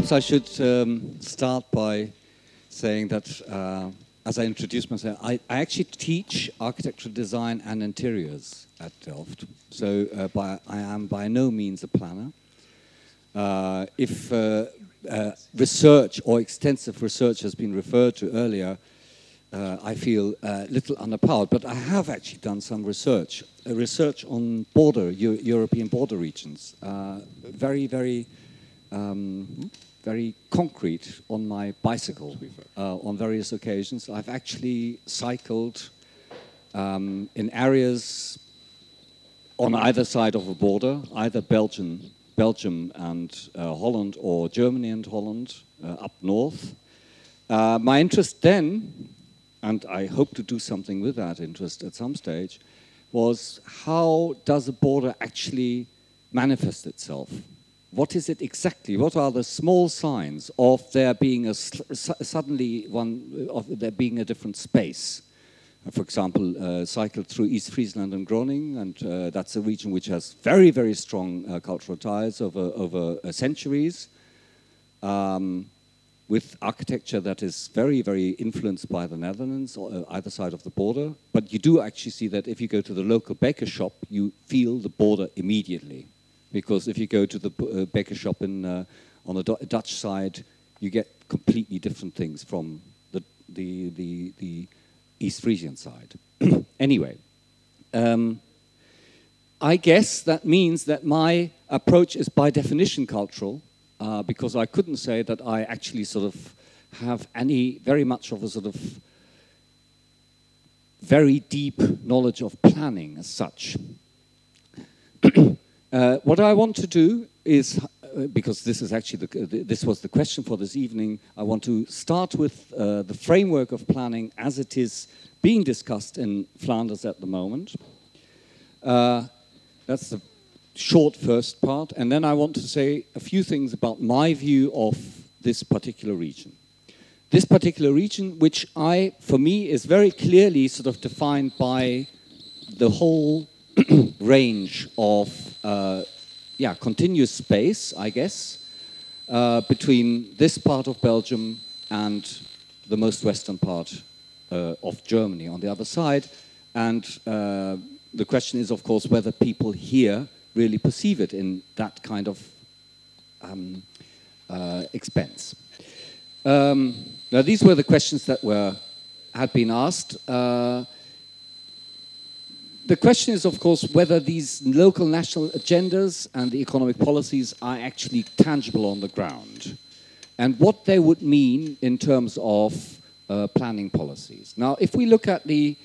Perhaps I should start by saying that, as I introduce myself, I actually teach architectural design and interiors at Delft. So I am by no means a planner. If research or extensive research has been referred to earlier, I feel a little underpowered, but I have actually done some research on European border regions, very concrete on my bicycle on various occasions. I've actually cycled in areas on either side of a border, either Belgium and Holland, or Germany and Holland, up north. My interest then, and I hope to do something with that interest at some stage, was how does a border actually manifest itself? What is it exactly? What are the small signs of there being there being a different space? For example, cycled through East Friesland and Groningen, and that's a region which has very, very strong cultural ties over centuries, with architecture that is very, very influenced by the Netherlands, either side of the border. But you do actually see that if you go to the local baker shop, you feel the border immediately. Because if you go to the baker shop on the Dutch side, you get completely different things from the East Frisian side. Anyway, I guess that means that my approach is by definition cultural, because I couldn't say that I actually sort of have very much of a sort of very deep knowledge of planning as such. What I want to do is, because this is actually this was the question for this evening, I want to start with the framework of planning as it is being discussed in Flanders at the moment. That's the short first part, and then I want to say a few things about my view of this particular region. This particular region, which for me, is very clearly sort of defined by the whole range of continuous space, I guess, between this part of Belgium and the most western part of Germany on the other side. And the question is, of course, whether people here really perceive it in that kind of expense. Now, these were the questions that had been asked. The question is, of course, whether these local national agendas and the economic policies are actually tangible on the ground, and what they would mean in terms of planning policies. Now, if we look at the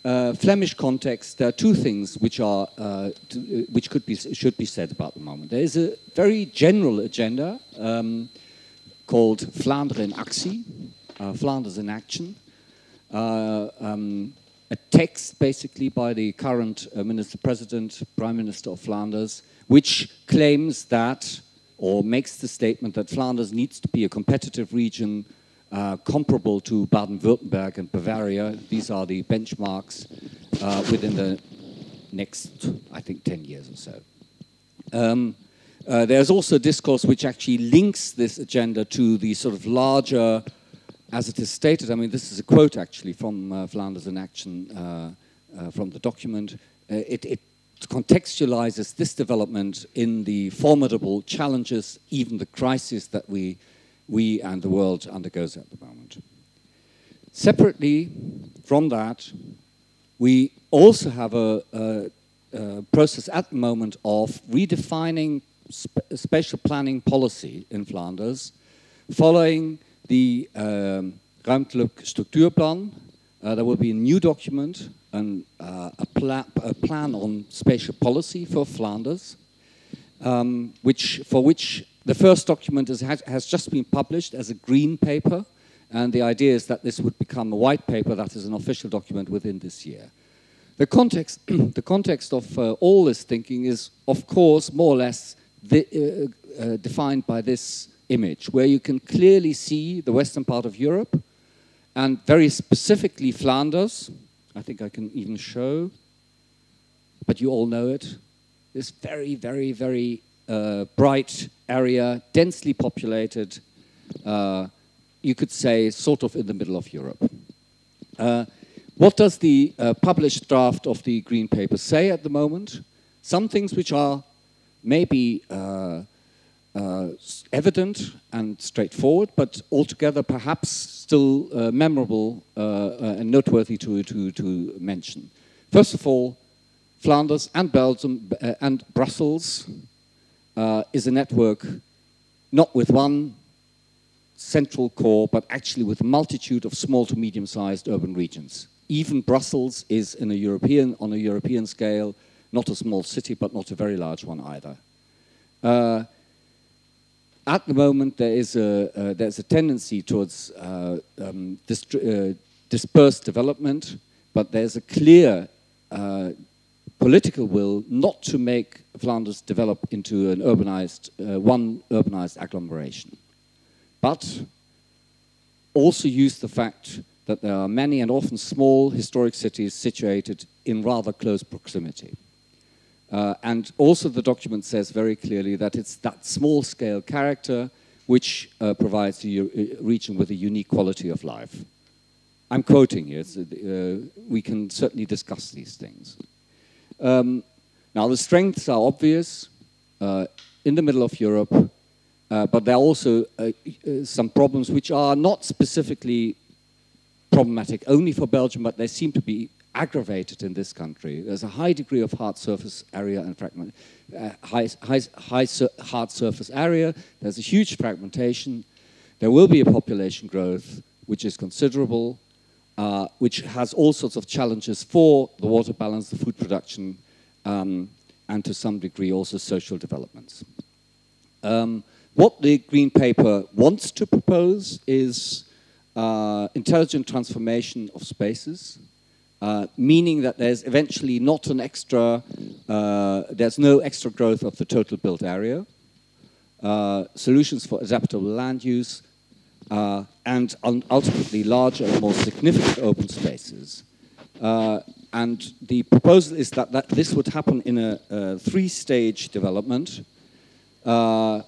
Flemish context, there are two things which should be said about the moment. There is a very general agenda called Vlaanderen in Actie, Flanders in Action. A text basically by the current Minister-President, Prime Minister of Flanders, which claims that, or makes the statement that Flanders needs to be a competitive region comparable to Baden-Württemberg and Bavaria. These are the benchmarks within the next, I think, 10 years or so. There's also a discourse which actually links this agenda to the sort of larger, as it is stated, I mean, this is a quote actually from Flanders in Action from the document. It contextualizes this development in the formidable challenges, even the crisis that we and the world undergoes at the moment. Separately from that, we also have a process at the moment of redefining spatial planning policy in Flanders, following the Ruimtelijk Structuurplan. There will be a new document, a plan on spatial policy for Flanders, for which the first document has just been published as a green paper, and the idea is that this would become a white paper that is an official document within this year. The context of all this thinking is, of course, more or less defined by this image, where you can clearly see the western part of Europe, and very specifically Flanders. I think I can even show, but you all know it. This very, very, very bright area, densely populated, you could say sort of in the middle of Europe. What does the published draft of the Green Paper say at the moment? Some things which are maybe evident and straightforward, but altogether perhaps still memorable and noteworthy to mention. First of all, Flanders and Belgium and Brussels is a network not with one central core, but actually with a multitude of small to medium-sized urban regions. Even Brussels is on a European scale, not a small city, but not a very large one either. At the moment, there's a tendency towards dispersed development, but there's a clear political will not to make Flanders develop into an one urbanized agglomeration, but also use the fact that there are many and often small historic cities situated in rather close proximity. And also the document says very clearly that it's that small-scale character which provides the region with a unique quality of life. I'm quoting here. We can certainly discuss these things. Now, the strengths are obvious in the middle of Europe, but there are also some problems which are not specifically problematic only for Belgium, but they seem to be aggravated in this country. There's a high degree of hard surface area and fragment, hard surface area. There's a huge fragmentation. There will be a population growth which is considerable, which has all sorts of challenges for the water balance, the food production, and to some degree also social developments. What the Green Paper wants to propose is intelligent transformation of spaces, meaning that there's eventually not an extra, there's no extra growth of the total built area, solutions for adaptable land use, and ultimately larger and more significant open spaces. And the proposal is that this would happen in a three-stage development,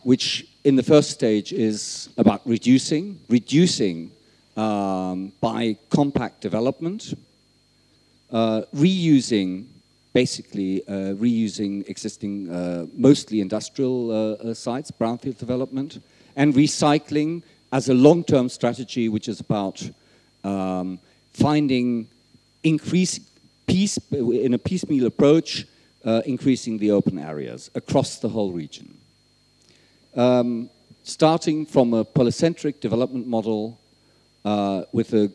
which in the first stage is about reducing by compact development, reusing, basically reusing existing mostly industrial sites, brownfield development, and recycling as a long-term strategy, which is about finding in a piecemeal approach, increasing the open areas across the whole region. Starting from a polycentric development model with a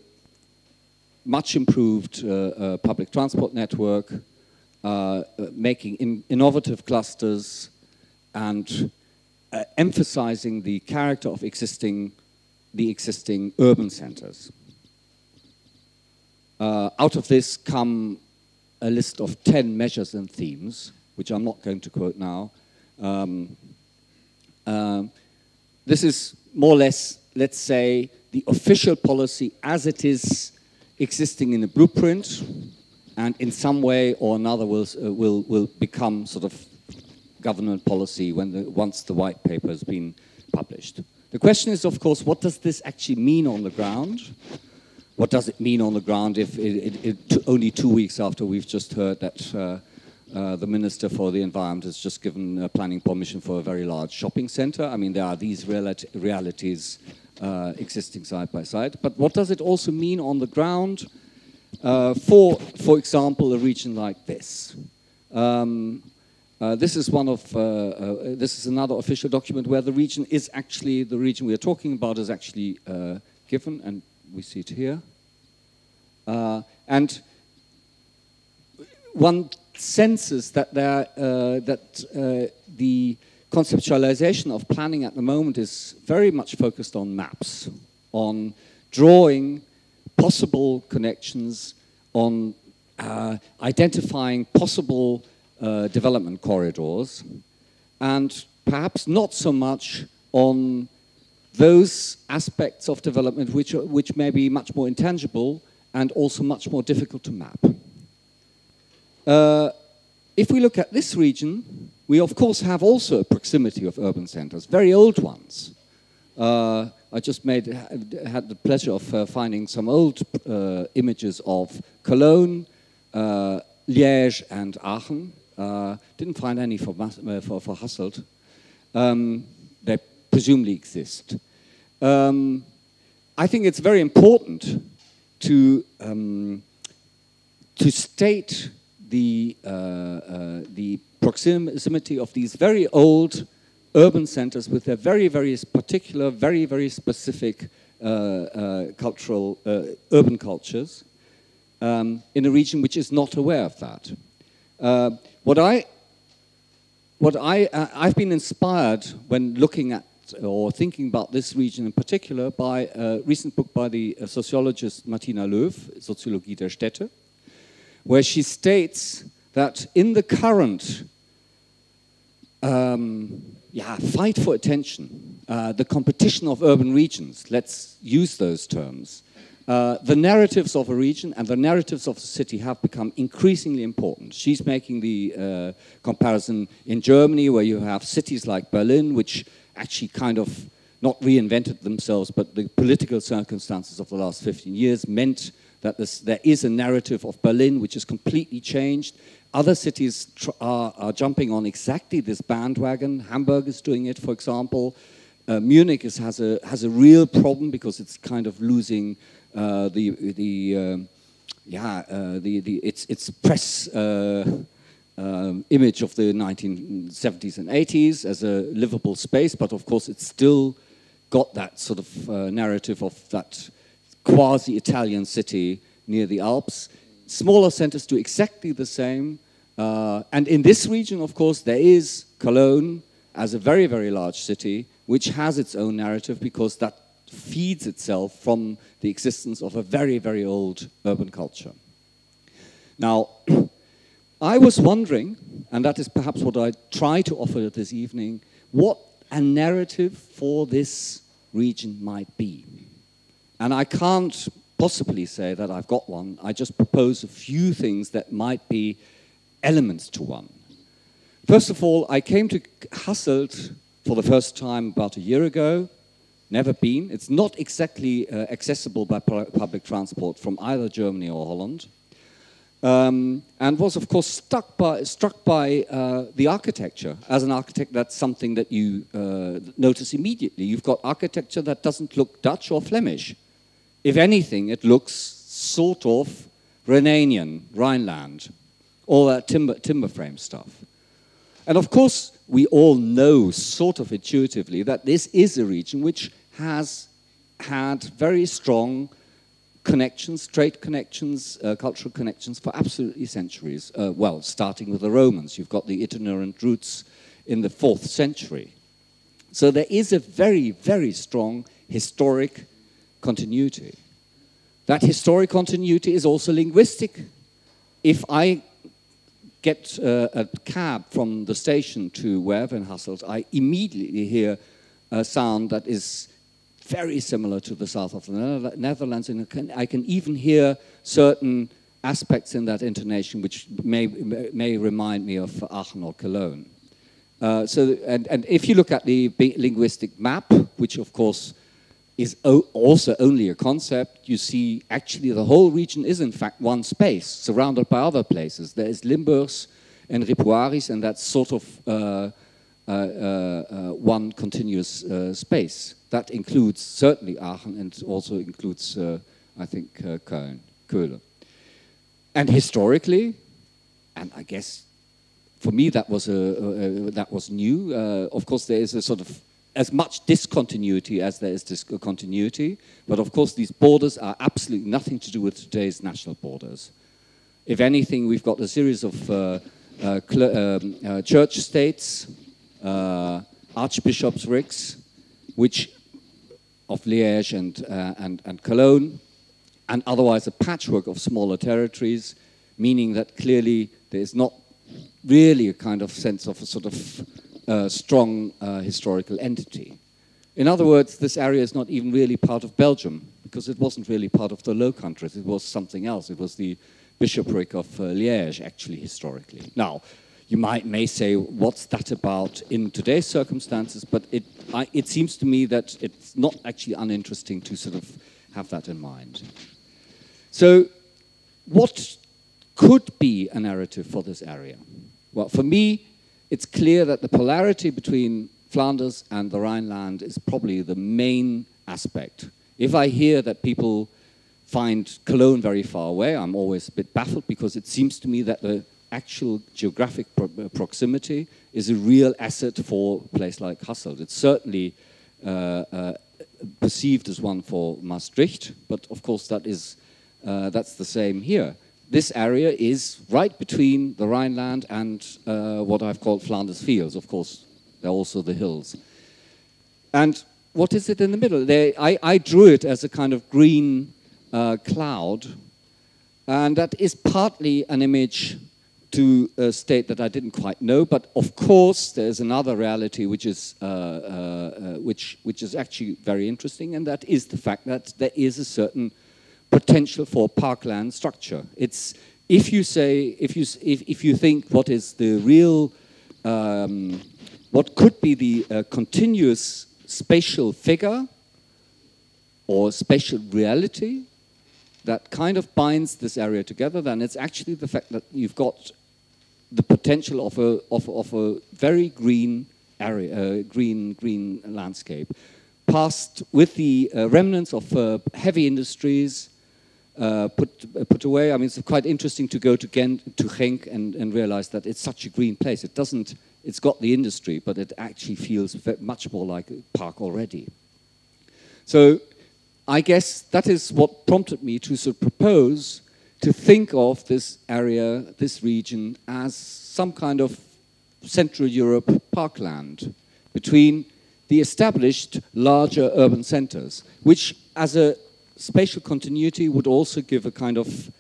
much improved public transport network, making innovative clusters, and emphasizing the character of the existing urban centers. Out of this come a list of 10 measures and themes, which I'm not going to quote now. This is more or less, let's say, the official policy as it is existing in a blueprint, and in some way or another will become sort of government policy once the white paper has been published. The question is, of course, what does this actually mean on the ground? What does it mean on the ground if only 2 weeks after we've just heard that the Minister for the Environment has just given planning permission for a very large shopping center? I mean, there are these realities existing side by side. But what does it also mean on the ground for example, a region like this? This is another official document where the region is actually, the region we are talking about is actually given, and we see it here. And one senses that the conceptualization of planning at the moment is very much focused on maps, on drawing possible connections, on identifying possible development corridors, and perhaps not so much on those aspects of development which may be much more intangible and also much more difficult to map. If we look at this region, we of course have also a proximity of urban centers, very old ones. I just had the pleasure of finding some old images of Cologne, Liège and Aachen. Didn't find any for Hasselt. They presumably exist. I think it's very important to state the proximity of these very old urban centers with their very, very particular, very, very specific cultural, urban cultures in a region which is not aware of that. I've been inspired when looking at or thinking about this region in particular by a recent book by the sociologist Martina Löw, Soziologie der Städte, where she states that in the current fight for attention, the competition of urban regions, let's use those terms, the narratives of a region and the narratives of the city have become increasingly important. She's making the comparison in Germany, where you have cities like Berlin, which actually kind of not reinvented themselves, but the political circumstances of the last 15 years meant that there is a narrative of Berlin which is completely changed. Other cities are jumping on exactly this bandwagon. Hamburg is doing it, for example. Munich has a real problem because it's kind of losing its press image of the 1970s and 80s as a livable space, but of course it's still got that sort of narrative of that quasi-Italian city near the Alps. Smaller centers do exactly the same. And in this region, of course, there is Cologne as a very, very large city, which has its own narrative because that feeds itself from the existence of a very, very old urban culture. Now, I was wondering, and that is perhaps what I try to offer this evening, what a narrative for this region might be. And I can't possibly say that I've got one. I just propose a few things that might be elements to one. First of all, I came to Hasselt for the first time about a year ago. Never been. It's not exactly accessible by public transport from either Germany or Holland. And was, of course, struck by the architecture. As an architect, that's something that you notice immediately. You've got architecture that doesn't look Dutch or Flemish. If anything, it looks sort of Rhenanian, Rhineland, all that timber frame stuff. And of course, we all know sort of intuitively that this is a region which has had very strong connections, trade connections, cultural connections for absolutely centuries. Well, starting with the Romans, you've got the itinerant routes in the 4th century. So there is a very, very strong historic continuity. That historic continuity is also linguistic. If I get a cab from the station to wherever in Hasselt, I immediately hear a sound that is very similar to the south of the Netherlands, and I can even hear certain aspects in that intonation which may remind me of Aachen or Cologne. And if you look at the linguistic map, which of course is also only a concept, you see actually the whole region is in fact one space, surrounded by other places. There is Limburgs and Ripuaris, and that's sort of one continuous space. That includes certainly Aachen and also includes, I think, Köln. And historically, and I guess for me that was new. Of course, there is a sort of as much discontinuity as there is continuity, but of course these borders are absolutely nothing to do with today's national borders. If anything, we've got a series of church states, archbishoprics, which of Liège and Cologne, and otherwise a patchwork of smaller territories, meaning that clearly there is not really a kind of sense of a sort of strong historical entity. In other words, this area is not even really part of Belgium, because it wasn't really part of the Low Countries. It was something else. It was the bishopric of Liège, actually, historically. Now, You may say, what's that about in today's circumstances? But it seems to me that it's not actually uninteresting to sort of have that in mind. So what could be a narrative for this area? Well, for me, it's clear that the polarity between Flanders and the Rhineland is probably the main aspect. If I hear that people find Cologne very far away, I'm always a bit baffled, because it seems to me that the actual geographic proximity is a real asset for a place like Hasselt. It's certainly perceived as one for Maastricht, but of course that's the same here. This area is right between the Rhineland and what I've called Flanders Fields. Of course, there are also the hills. And what is it in the middle? I drew it as a kind of green cloud, and that is partly an image to a state that I didn't quite know, but of course there's another reality which is actually very interesting, and that is the fact that there is a certain potential for parkland structure. It's if you think what is the real what could be the continuous spatial figure or spatial reality that kind of binds this area together, then it's actually the fact that you've got the potential of a very green area, green landscape, past with the remnants of heavy industries put away. I mean, it's quite interesting to go to Genk and realize that it's such a green place. It's got the industry, but it actually feels much more like a park already. So I guess that is what prompted me to sort of propose to think of this area, this region, as some kind of Central Europe parkland between the established larger urban centers, which as a spatial continuity would also give a kind of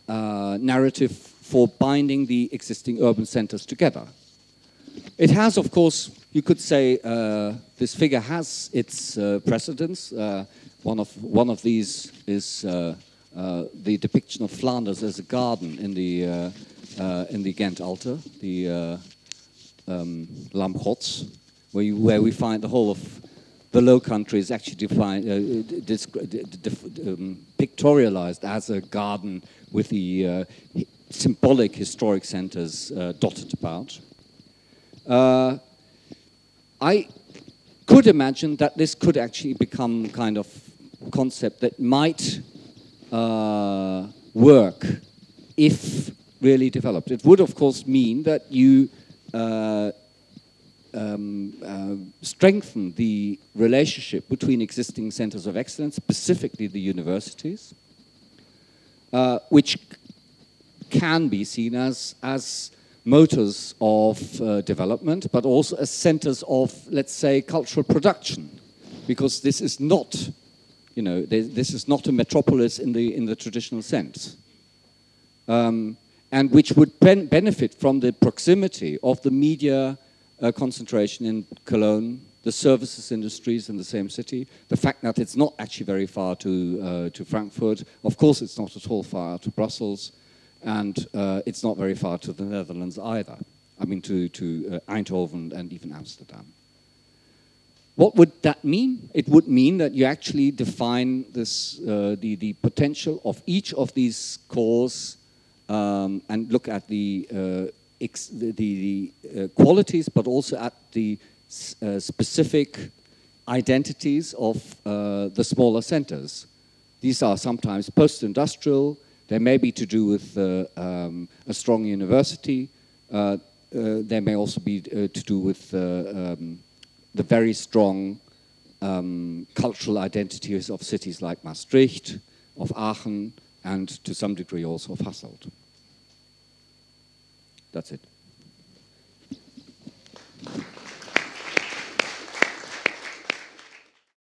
narrative for binding the existing urban centers together. It has, of course, you could say this figure has its precedents. One of these is the depiction of Flanders as a garden in the Ghent Altar, the Lamgots, where we find the whole of the Low Country is actually pictorialized as a garden with the symbolic historic centers dotted about. I could imagine that this could actually become kind of concept that might work if really developed. It would, of course, mean that you strengthen the relationship between existing centers of excellence, specifically the universities, which can be seen as motors of development, but also as centers of, let's say, cultural production, because this is not, you know, this is not a metropolis in the traditional sense, and which would benefit from the proximity of the media concentration in Cologne, the services industries in the same city, the fact that it's not actually very far to Frankfurt. Of course, it's not at all far to Brussels, and it's not very far to the Netherlands either. I mean, to Eindhoven and even Amsterdam. What would that mean? It would mean that you actually define this, the potential of each of these cores and look at the qualities, but also at the specific identities of the smaller centers. These are sometimes post-industrial. They may be to do with a strong university. They may also be to do with the very strong cultural identities of cities like Maastricht, of Aachen, and to some degree also of Hasselt. That's it.